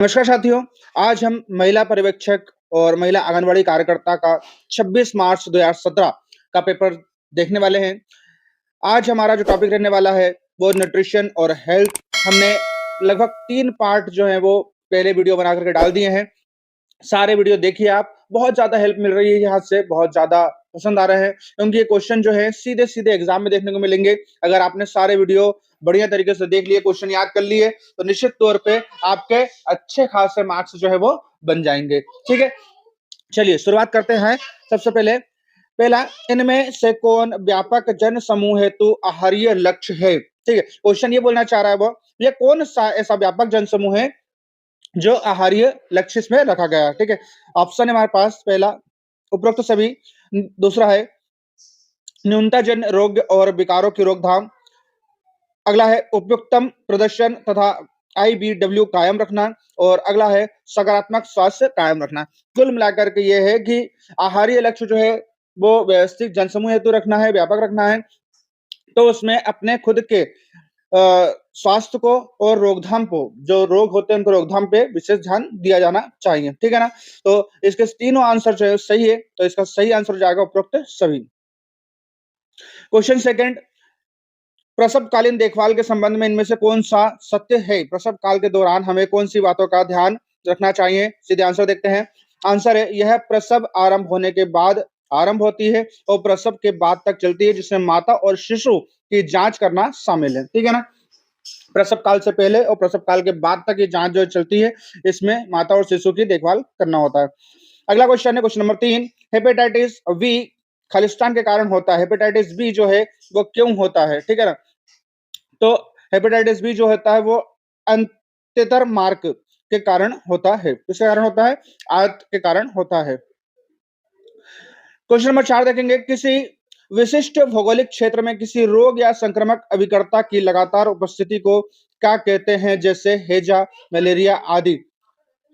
नमस्कार साथियों, आज हम महिला पर्यवेक्षक और महिला आंगनवाड़ी कार्यकर्ता का 26 मार्च 2017 का पेपर देखने वाले हैं। आज हमारा जो टॉपिक रहने वाला है वो न्यूट्रिशन और हेल्थ। हमने लगभग 3 पार्ट जो हैं वो पहले वीडियो बना करके डाल दिए हैं। सारे वीडियो देखिए आप, बहुत ज़्यादा हेल्प मिल रही है यहाँ से, बहुत ज़्यादा पसंद आ रहे हैं क्योंकि ये क्वेश्चन जो है सीधे-सीधे एग्ज़ाम में देखने को मिलेंगे। अगर आपने सारे वीडियो बढ़िया तरीके से देख लिए, क्वेश्चन याद कर लिए, तो निश्चित तौर पे आपके अच्छे खासे मार्क्स जो है वो बन जाएँगे। ठीक है? चलिए शुरुआत करते हैं। सबसे पहले पहला, इनमें से कौन व्यापक जन समूह हेतु आहारीय लक्ष्य है? ठीक है? क्वेश्चन ये बोलना चाह रहा है वो, ये कौन-सा ऐसा व्यापक जन समूह है जो आहारीय लक्ष्य इसमें रखा गया है, ठीक है? ऑप्शन है हमारे पास, पहला उपरोक्त सभी, दूसरा है न्यूनताजन रोग और विकारों की रोकथाम, अगला है उपयुक्तम प्रदर्शन तथा आईबीडब्ल्यू कायम रखना, और अगला है सकारात्मक स्वास्थ्य कायम रखना। कुल मिलाकर के ये है कि आहारीय लक्ष्य जो है वो व्यवस्थित जनसमूह हेतु रखना है, व्यापक रखना है, तो उसमें अपने खुद के स्वास्थ्य को और रोकथाम को, जो रोग होते हैं उनको रोकथाम पे विशेष ध्यान दिया जाना चाहिए, ठीक है ना? तो इसके तीनों आंसर जो है सही है, तो इसका सही आंसर हो जाएगा उपरोक्त सभी। क्वेश्चन सेकंड, प्रसवकालीन देखभाल के संबंध में इनमें से कौन सा सत्य है? प्रसव काल के दौरान हमें कौन सी बातों का ध्यान रखना चाहिए? सीधे आंसर देखते हैं। आंसर है, यह प्रसव आरंभ होने के बाद आरंभ होती है और प्रसव के बाद तक चलती है, जिसमें माता और शिशु की जांच करना शामिल है, ठीक है ना? प्रसव काल से पहले और प्रसव काल के बाद तक ये जांच जो चलती है, इसमें माता और शिशु की देखभाल करना होता है। अगला क्वेश्चन है question number 3, hepatitis B Khalistan के कारण होता है। हेपेटाइटिस बी जो है वो क्यों होता है, ठीक है ना? तो हेपेटाइटिस बी जो होता है वो अंत्यतर मार्क के कारण होता है। किसके कारण होता है? आयत के कारण होता है। क्वेश्चन नंबर 4 देखेंगे, किसी विशिष्ट भौगोलिक क्षेत्र में किसी रोग या संक्रमक अभिकर्ता की लगातार उपस्थिति को क्या कहते हैं? जैसे हैजा, मलेरिया आदि।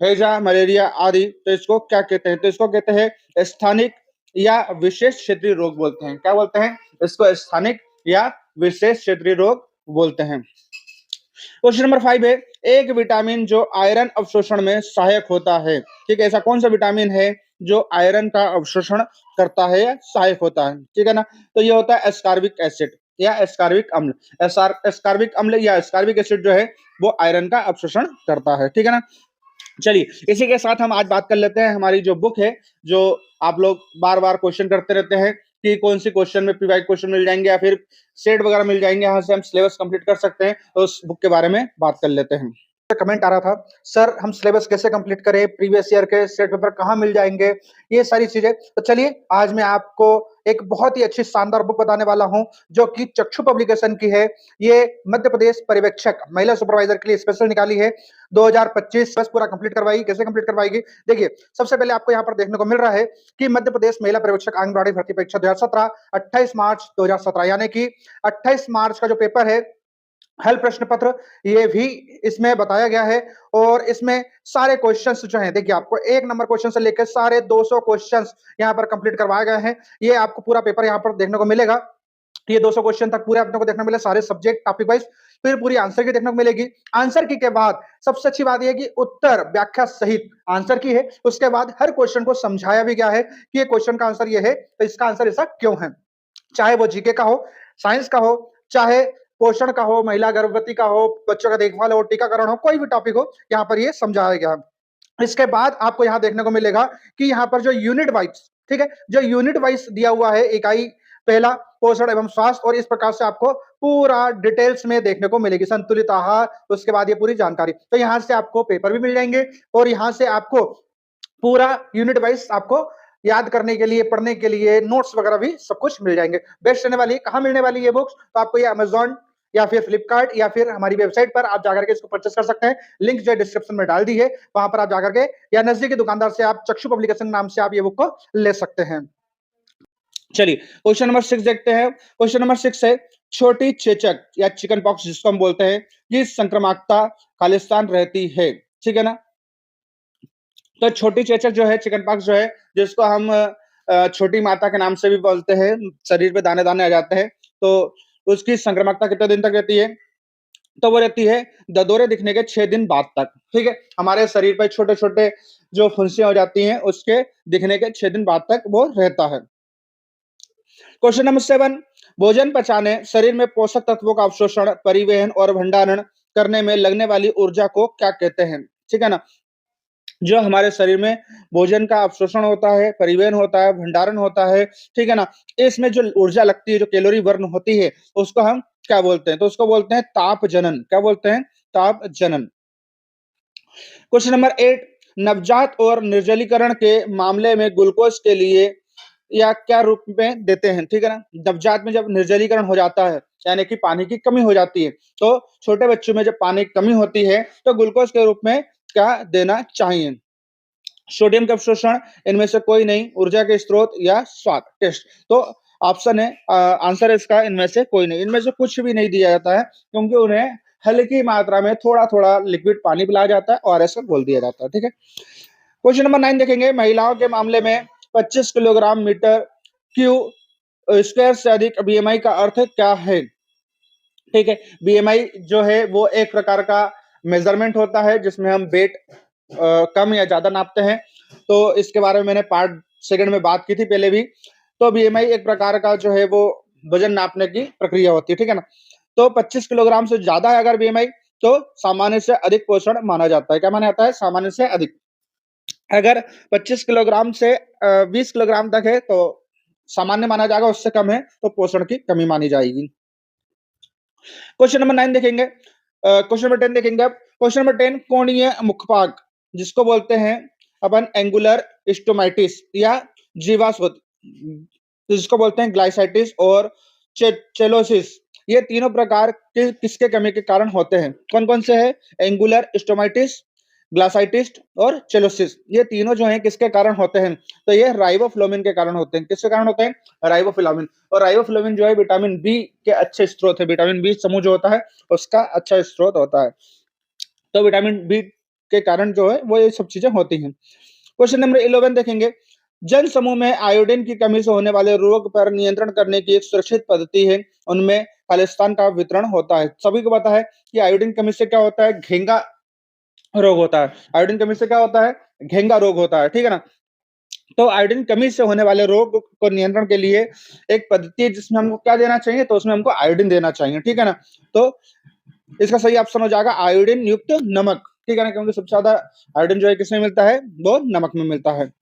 हैजा, मलेरिया आदि, तो इसको क्या कहते हैं? तो इसको कहते हैं स्थानिक या विशेष क्षेत्रीय रोग बोलते हैं। क्या बोलते हैं? इसको स्थानिक या विशेष क्षेत्रीय रोग बोलते हैं। क्वेश्चन नंबर 5 है, एक विटामिन जो आयरन अवशोषण में सहायक होता है। ठीक है, ऐसा कौन सा विटामिन है जो आयरन का अवशोषण करता है या सहायक होता है? ठीक है ना? तो ये होता है एस्कॉर्बिक एसिड या एस्कॉर्बिक अम्ल। एस्कॉर्बिक अम्ल या एस्कॉर्बिक एसिड जो है वो आयरन का अवशोषण करता है, ठीक है ना? चलिए, इसी के साथ हम आज बात कर लेते हैं हमारी जो बुक है, जो आप लोग बार-बार क्वेश्चन करते रहते हैं कि कौन सी क्वेश्चन में प्रीवाइज क्वेश्चन मिल जाएँगे या फिर सेट वगैरह मिल जाएँगे, यहाँ से हम सिलेबस कंप्लीट कर सकते हैं, तो उस बुक के बारे में बात कर लेते हैं। कमेंट आ रहा था, सर हम सिलेबस कैसे कंप्लीट करें, प्रीवियस ईयर के सेट पेपर कहाँ मिल जाएँगे, ये सारी चीज़ें। तो चलिए, आज मैं आपको एक बहुत ही अच्छी शानदार बुक बताने वाला हूँ, जो कि चक्षु पब्लिकेशन की है। ये मध्य प्रदेश पर्यवेक्षक महिला सुपरवाइजर के लिए स्पेशल निकाली है। 2025 बस पूरा कंप्लीट करवाएगी। कैसे कंप्लीट करवाएगी? देखिए, सबसे पहले आपको यहाँ पर देखने को मिल रहा है कि मध्य प्रदेश महिला पर्यवेक्षक आंगनबाड़ी भर्ती परीक्षा 2017, 28 मार्च 2017, यानी कि 28 मार्च का जो पेपर है, हल प्रश्न पत्र, ये भी इसमें बताया गया है। और इसमें सारे क्वेश्चंस जो हैं, देखिए आपको 1 नंबर क्वेश्चन से लेकर सारे 200 क्वेश्चंस यहाँ पर कंप्लीट करवाए गए हैं। ये आपको पूरा पेपर यहाँ पर देखने को मिलेगा। ये 200 क्वेश्चन तक पूरे अपने को देखने को मिले, सारे सब्जेक्ट टॉपिक वाइज। फिर पूरी आंसर की देखने को मिलेगी। आंसर की के बाद सबसे अच्छी बात यह है कि उत्तर व्याख्या सहित आंसर की है। उसके बाद हर क्वेश्चन को समझाया भी गया है कि ये क्वेश्चन का आंसर ये है, तो इसका आंसर ऐसा क्यों है। चाहे वो जीके का हो, साइंस का हो, चाहे पोषण का हो, महिला गर्भवती का हो, बच्चों का देखभाल हो, टीकाकरण हो, कोई भी टॉपिक हो, यहाँ पर ये समझाया गया है। इसके बाद आपको यहाँ देखने को मिलेगा कि यहाँ पर जो यूनिट वाइज, ठीक है, जो यूनिट वाइज दिया हुआ है, इकाई पहला पोषण एवं स्वास्थ्य, और इस प्रकार से आपको पूरा डिटेल्स में देखने को मिलेगी। संतुलित आहार, उसके बाद ये पूरी जानकारी। तो यहाँ से आपको पेपर भी मिल जाएंगे और यहाँ से आपको पूरा यूनिट वाइज आपको याद करने के लिए, पढ़ने के लिए नोट्स वगैरह भी सब कुछ मिल जाएंगे। बेस्ट रहने वाली है। कहाँ मिलने वाली है बुक्स? तो आपको ये अमेज़न या फिर फ्लिपकार्ट या फिर हमारी वेबसाइट पर आप जाकर के इसको परचेस कर सकते हैं। लिंक जो है डिस्क्रिप्शन में डाल दी है, वहां पर आप जाकर के या नजदीकी दुकानदार से आप चक्षु पब्लिकेशन नाम से आप ये बुक को ले सकते हैं। चलिए, क्वेश्चन नंबर 6 देखते हैं। क्वेश्चन नंबर 6 है, छोटी चेचक या चिकन पॉक्स जिसको हम बोलते हैं, ये संक्रमकता खालिस्तान रहती है, ठीक है ना? तो छोटी चेचक जो है, चिकन पॉक्स जो है, जिसको हम छोटी माता के नाम से भी बोलते हैं, शरीर पे दाने-दाने आ जाते हैं, तो उसकी संक्रामकता कितने दिन तक रहती है? तो वो रहती है ददोरे दिखने के 6 दिन बाद तक, ठीक है? हमारे शरीर पे छोटे-छोटे जो फुंसियाँ हो जाती हैं, उसके दिखने के 6 दिन बाद तक वो रहता है। क्वेश्चन नंबर 7, भोजन पचाने, शरीर में पोषक तत्वों का अवशोषण, परिवहन और भंडारण करने में लगने वाली ऊर्जा को क्या कहते हैं? ठीक है ना? जो हमारे शरीर में भोजन का अवशोषण होता है, परिवहन होता है, भंडारण होता है, ठीक है ना? इसमें जो ऊर्जा लगती है, जो कैलोरी बर्न होती है, उसको हम क्या बोलते हैं? तो उसको बोलते हैं ताप जनन। क्या बोलते हैं? ताप जनन। क्वेश्चन नंबर 8, नवजात और निर्जलीकरण के मामले में ग्लूकोज के लिए या क्या रूप में देते हैं, ठीक है ना? नवजात में जब निर्जलीकरण हो जाता है, यानी कि पानी की कमी हो जाती है, तो छोटे बच्चों में जब पानी की कमी होती है, तो ग्लूकोज के रूप में क्या देना चाहिए? सोडियम का अवशोषण, इनमें से कोई नहीं, ऊर्जा के स्रोत या स्वाद, टेस्ट। तो ऑप्शन है आंसर है इसका इनमें से कोई नहीं। इनमें से कुछ भी नहीं दिया जाता है, क्योंकि उन्हें हल्की मात्रा में थोड़ा-थोड़ा लिक्विड पानी पिलाया जाता है, ओआरएस का घोल दिया जाता है, ठीक है? क्वेश्चन नंबर 9 देखेंगे, महिलाओं के मामले में 25 किलोग्राम मीटर स्क्वायर से अधिक बीएमआई का अर्थ क्या है? ठीक है, बीएमआई जो है वो एक प्रकार का मेजरमेंट होता है जिसमें हम वेट कम या ज्यादा नापते हैं। तो इसके बारे में मैंने पार्ट सेकंड में बात की थी पहले भी। तो बीएमआई एक प्रकार का जो है वो वजन नापने की प्रक्रिया होती है, ठीक है ना? तो 25 किलोग्राम से ज्यादा है अगर बीएमआई, तो सामान्य से अधिक पोषण माना जाता है। क्या माना जाता है? सामान्य से अधिक। अगर 25 किलोग्राम से 20 किलोग्राम तक है तो सामान्य माना जाएगा, उससे कम है तो पोषण की कमी मानी जाएगी। क्वेश्चन नंबर 9 देखेंगे, क्वेश्चन नंबर 10 देखेंगे अब। क्वेश्चन नंबर 10, कोणीय मुखपाग जिसको बोलते हैं अपन एंगुलर स्टोमाइटिस या जीवाश्वत, जिसको बोलते हैं ग्लाइसाइटिस और चेलोसिस, ये तीनों प्रकार के किसके कमी के कारण होते हैं? कौन-कौन से हैं? एंगुलर स्टोमाइटिस, ग्लाइसाइटिस और चेलोसिस, ये तीनों जो हैं किसके कारण होते हैं? तो ये राइबोफ्लाविन के कारण होते हैं। किसके कारण होते हैं? राइबोफ्लाविन। और राइबोफ्लाविन जो है विटामिन बी के अच्छे स्रोत है, विटामिन बी समूह जो होता है उसका अच्छा स्रोत होता है। तो विटामिन बी के कारण जो है वो ये सब चीजें होती हैं। क्वेश्चन नंबर 11 देखेंगे, जन समूह में आयोडीन की कमी से होने वाले रोग पर नियंत्रण करने की एक सुरक्षित पद्धति है, उनमें खालिस्तान का वितरण होता है। सभी को पता है कि आयोडीन कमी से क्या होता है? घेंगा रोग होता है। आयोडीन कमी से क्या होता है? घेंगा रोग होता है, ठीक है ना? तो आयोडीन कमी से होने वाले रोग को नियंत्रण के लिए एक पद्धति है जिसमें हमको क्या देना चाहिए? तो उसमें हमको आयोडीन देना चाहिए, ठीक है ना? तो इसका सही ऑप्शन हो जाएगा आयोडीन युक्त नमक, ठीक है ना? क्योंकि सबसे ज्यादा आयोडीन जो है किसमें मिलता है? वो नमक में मिलता है।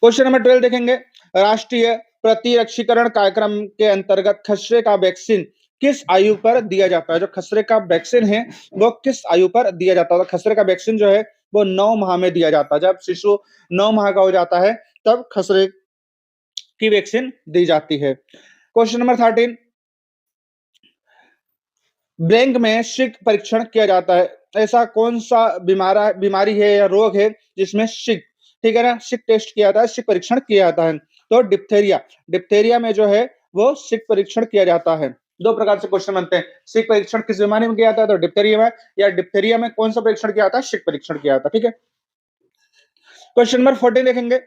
क्वेश्चन नंबर 12 देखेंगे, राष्ट्रीय प्रतिरक्षीकरण कार्यक्रम के अंतर्गत खसरे का वैक्सीन किस आयु पर दिया जाता है? जो खसरे का वैक्सीन है वो किस आयु पर दिया जाता है? तो खसरे का वैक्सीन जो है वो 9 माह में दिया जाता है। जब शिशु 9 माह का हो जाता है तब खसरे की वैक्सीन दी जाती है। क्वेश्चन नंबर 13, ब्लैंक में शिक परीक्षण किया जाता है। ऐसा कौन सा बीमारी है या रोग है जिसमें शिक, ठीक है ना, शिक टेस्ट किया जाता है, शिक परीक्षण किया जाता है? तो डिप्थेरिया, डिप्थेरिया में जो है वो शिक परीक्षण किया जाता है। दो प्रकार से क्वेश्चन बनते हैं, शिक परीक्षण किस बीमारी में किया जाता है? तो डिप्थेरिया में। या डिप्थेरिया में कौन सा परीक्षण किया जाता है? शिक परीक्षण किया जाता है, ठीक है। क्वेश्चन नंबर 14 देखेंगे,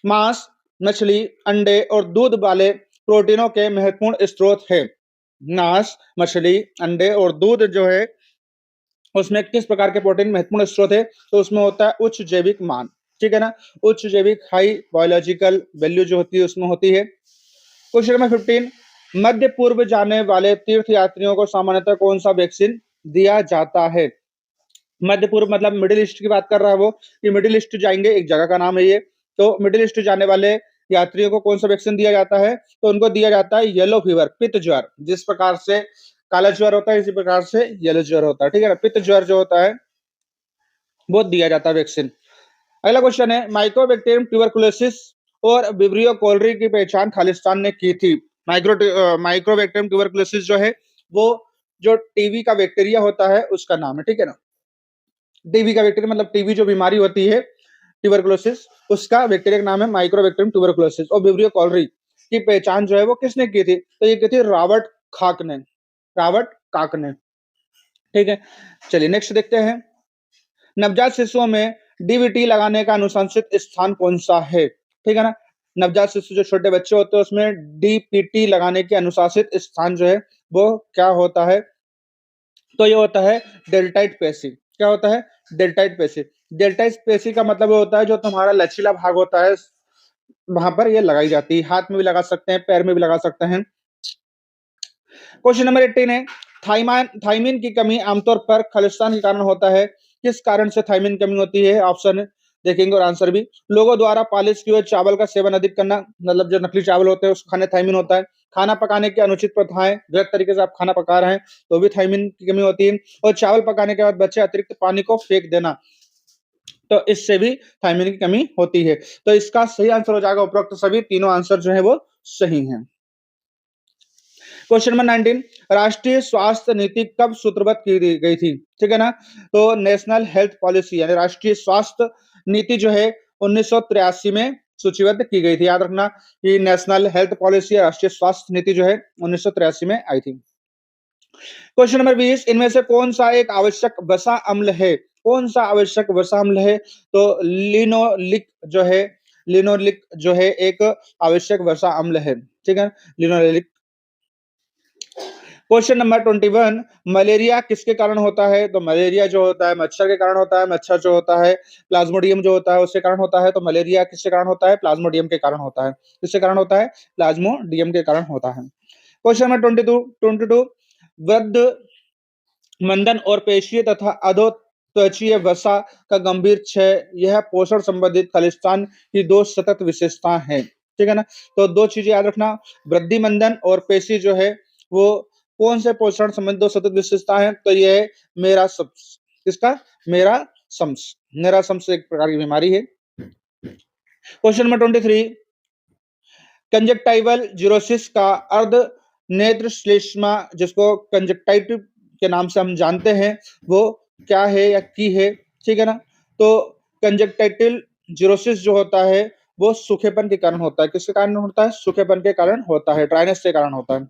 मांस, मछली, अंडे और दूध वाले प्रोटीनों के महत्वपूर्ण स्रोत है। मांस, मछली, अंडे और दूध जो है उसमें किस प्रकार के प्रोटीन महत्वपूर्ण स्रोत है? तो उसमें होता है उच्च जैविक मान, ठीक है ना? उच्च जैविक हाई बायोलॉजिकल वैल्यू जो होती है उसमें होती है। क्वेश्चन नंबर 15, मध्य पूर्व जाने वाले तीर्थ यात्रियों को सामान्यतः कौन सा वैक्सीन दिया जाता है? मध्य पूर्व मतलब मिडिल ईस्ट की बात कर रहा है वो, कि मिडिल ईस्ट जाएंगे, एक जगह का नाम है ये। तो मिडिल ईस्ट जाने वाले यात्रियों को कौन सा वैक्सीन दिया जाता है? तो उनको दिया जाता है येलो फीवर, पित्त ज्वर। जिस प्रकार से काला ज्वर होता है इसी प्रकार से येलो ज्वर होता है, ठीक है ना? पित्त ज्वर जो होता है वो दिया जाता है वैक्सीन। अगला क्वेश्चन है, माइक्रोबैक्टीरियम ट्यूबरकुलोसिस और विब्रियो कोलरी की पहचान खालिस्तान ने की थी। माइक्रोबैक्टीरियम ट्यूबरकुलोसिस जो है वो जो टीबी का बैक्टीरिया होता है उसका नाम है, ठीक है ना? टीबी का बैक्टीरिया मतलब टीबी जो बीमारी होती है ट्यूबरकुलोसिस, उसका बैक्टीरिया का नाम है माइक्रोबैक्टीरियम ट्यूबरकुलोसिस। और विब्रियो कॉलरी की पहचान जो है वो किसने की थी? तो ये की थी रॉबर्ट खाक ने, रॉबर्ट काक ने, ठीक है। चलिए नेक्स्ट देखते हैं, नवजात शिशुओं में डीबीटी लगाने का अनुशंसित स्थान कौन सा है? ठीक है ना? नवजात शिशु जो छोटे बच्चे होते हैं उसमें डीपीटी लगाने के अनुशासित स्थान जो है वो क्या होता है? तो ये होता है डेल्टाइड पेशी। क्या होता है? डेल्टाइड पेशी। डेल्टाइड पेशी का मतलब ये होता है जो तुम्हारा लचीला भाग होता है वहां पर ये लगाई जाती है। हाथ में भी लगा सकते हैं, पैर में भी लगा सकते हैं। क्वेश्चन नंबर 18 है, थाइमिन की कमी आमतौर पर खालिस्तान के कारण होता है। किस कारण से थाइमिन की कमी होती है? ऑप्शन देखेंगे और आंसर भी। लोगों द्वारा पालिश किए हुए चावल का सेवन अधिक करना, मतलब जो नकली चावल होते हैं उस खाने थाइमिन होता है। खाना पकाने की अनुचित प्रथाएं, गलत तरीके से आप खाना पका रहे हैं तो भी थाइमिन की कमी होती है। और चावल पकाने के बाद बचे अतिरिक्त पानी को फेंक देना, तो इससे भी थाइमिन की कमी होती है। तो इसका सही आंसर हो जाएगा उपरोक्त सभी तीनों आंसर जो है वो सही हैं। क्वेश्चन नंबर 19, राष्ट्रीय स्वास्थ्य नीति कब सूत्रबद्ध की गई थी? ठीक है ना? तो नेशनल हेल्थ पॉलिसी यानी राष्ट्रीय स्वास्थ्य नीति जो है 1983 में सूचीबद्ध की गई थी। याद रखना कि नेशनल हेल्थ पॉलिसी राष्ट्रीय स्वास्थ्य नीति जो है 1983 में आई थी। क्वेश्चन नंबर 20, इनमें से कौन सा एक आवश्यक वसा अम्ल है? कौन सा आवश्यक वसा अम्ल है? तो लिनोलिक जो है एक आवश्यक वसा अम्ल है। ठीक है, लिनोलिक। क्वेश्चन नंबर 21, मलेरिया किसके कारण होता है? तो मलेरिया जो होता है मच्छर के कारण होता है। मच्छर जो होता है प्लाज्मोडियम जो होता है उसके कारण होता है। तो मलेरिया किसके कारण होता है? प्लाज्मोडियम के कारण होता है। किसके कारण होता है? प्लाज्मोडियम के कारण होता है। क्वेश्चन नंबर 22, वृद्ध मंदन और पेशीय तथा अधोत्वचीय वसा का गंभीर क्षय, यह पोषण संबंधित खालिस्तान की दो सतत विशेषताएं हैं। ठीक है ना? तो दो चीजें याद रखना, वृद्धि मंदन और पेशी जो है वो कौन से पोषण संबंधित दो सतत विशेषता है? तो ये है मेरासम्स। किसका? मेरासम्स। मेरासम्स एक प्रकार की बीमारी है। क्वेश्चन नंबर 23, कंजक्टाइवल जीरोसिस का अर्ध नेत्र श्लेष्मा जिसको कंजक्टाइटिव के नाम से हम जानते हैं वो क्या है या की है? ठीक है ना? तो कंजक्टाइटिल जीरोसिस जो होता है वो सूखेपन के कारण होता है। किसके कारण होता है? सूखेपन के कारण होता है, ड्राइनेस के कारण होता है।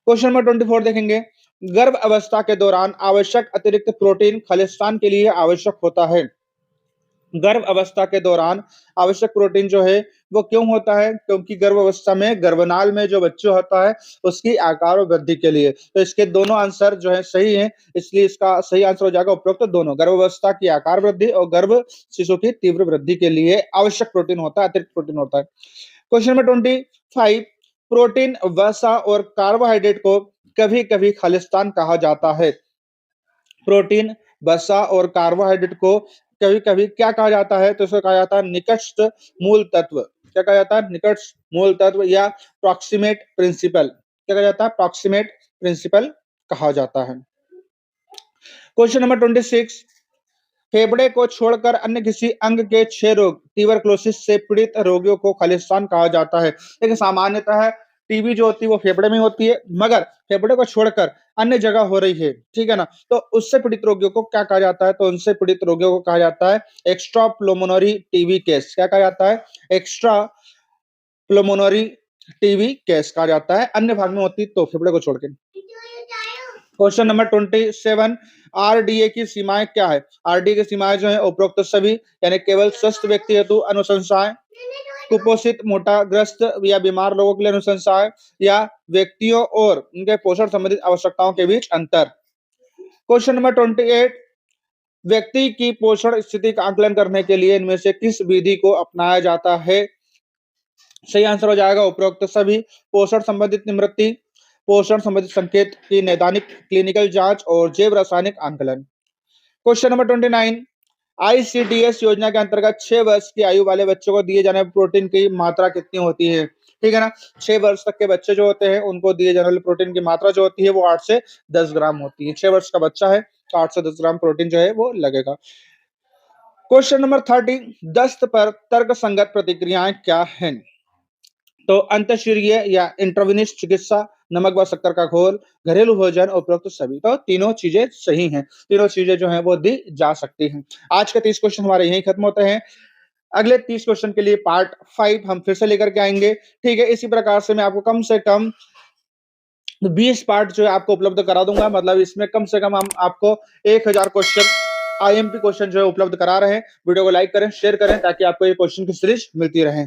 क्वेश्चन नंबर 24 देखेंगे, गर्भ अवस्था के दौरान आवश्यक अतिरिक्त प्रोटीन खालिस्तान के लिए आवश्यक होता है। गर्भ अवस्था के दौरान आवश्यक प्रोटीन जो है वो क्यों होता है? क्योंकि गर्भ अवस्था में गर्भनाल में जो बच्चा होता है उसकी आकार और वृद्धि के लिए। तो इसके दोनों आंसर जो है सही हैं, इसलिए इसका सही आंसर हो जाएगा उपरोक्त दोनों। गर्भ अवस्था की आकार वृद्धि और गर्भ शिशु की तीव्र वृद्धि के लिए आवश्यक प्रोटीन होता है, अतिरिक्त प्रोटीन होता है। क्वेश्चन नंबर 25, प्रोटीन, वसा और कार्बोहाइड्रेट को कभी कभी खालिस्तान कहा जाता है। प्रोटीन, वसा और कार्बोहाइड्रेट को कभी कभी क्या कहा जाता है? तो इसको कहा जाता है निकटस्थ मूल तत्व। क्या कहा जाता है? निकटस्थ मूल तत्व या प्रॉक्सिमेट प्रिंसिपल। क्या कहा जाता है? प्रॉक्सिमेट प्रिंसिपल कहा जाता है। क्वेश्चन नंबर 26, फेफड़े को छोड़कर अन्य किसी अंग के क्षय रोग, ट्यूबरक्लोसिस से पीड़ित रोगियों को खालिस्तान कहा जाता है। लेकिन सामान्यतः टीबी जो होती है वो फेफड़े में होती है, मगर फेफड़े को छोड़कर अन्य जगह हो रही है, ठीक है ना? तो उससे पीड़ित रोगियों को क्या कहा जाता है? तो उनसे पीड़ित रोगियों को कहा जाता है एक्स्ट्रा प्लोमोनरी टीबी केस। क्या कहा जाता है? एक्स्ट्रा प्लोमोनरी टीबी केस कहा जाता है, अन्य भाग में होती तो फेफड़े को छोड़ के। क्वेश्चन नंबर 27, आरडीए की सीमाएं क्या है? आरडीए की सीमाएं जो है उपरोक्त सभी यानी केवल स्वस्थ व्यक्ति हेतु अनुशंसाएं, कुपोषित, मोटाग्रस्त या बीमार लोगों के लिए अनुशंसाएं, या व्यक्तियों और उनके पोषण संबंधित आवश्यकताओं के बीच अंतर। क्वेश्चन नंबर 28, व्यक्ति की पोषण स्थिति का आकलन करने के लिए इनमें से किस विधि को अपनाया जाता है? सही आंसर हो जाएगा उपरोक्त सभी। पोषण संबंधित निवृत्ति, पोषण संबंधित संकेत की नैदानिक क्लिनिकल जांच और जैव रासायनिक आंकलन। क्वेश्चन नंबर 29, आईसीडीएस योजना के अंतर्गत 6 वर्ष की आयु वाले बच्चों को दिए जाने वाले प्रोटीन की मात्रा कितनी होती है? ठीक है ना? 6 वर्ष तक के बच्चे जो होते हैं उनको दिए जाने वाले प्रोटीन की मात्रा जो होती है वो 8 से 10 ग्राम होती है। 6 वर्ष का बच्चा है तो 8 से 10 ग्राम प्रोटीन जो है वो लगेगा। क्वेश्चन नंबर 30, दस्त पर तर्क संगत प्रतिक्रियाएं क्या हैं? तो अंतःशिरीय या इंट्रावेनस चिकित्सा, नमक व शक्कर का घोल, घरेलू भोजन, उपरोक्त सभी। तो तीनों चीजें सही हैं, तीनों चीजें जो हैं वो दी जा सकती हैं। आज के 30 क्वेश्चन हमारे यहीं खत्म होते हैं। अगले 30 क्वेश्चन के लिए पार्ट 5 हम फिर से लेकर के आएंगे। ठीक है, इसी प्रकार से मैं आपको कम से कम 20 पार्ट जो है आपको उपलब्ध करा दूंगा। मतलब इसमें कम से कम हम आपको 1000 क्वेश्चन आईएमपी क्वेश्चन जो है उपलब्ध करा रहे हैं। वीडियो को लाइक करें, शेयर करें ताकि आपको ये क्वेश्चन की सीरीज मिलती रहे।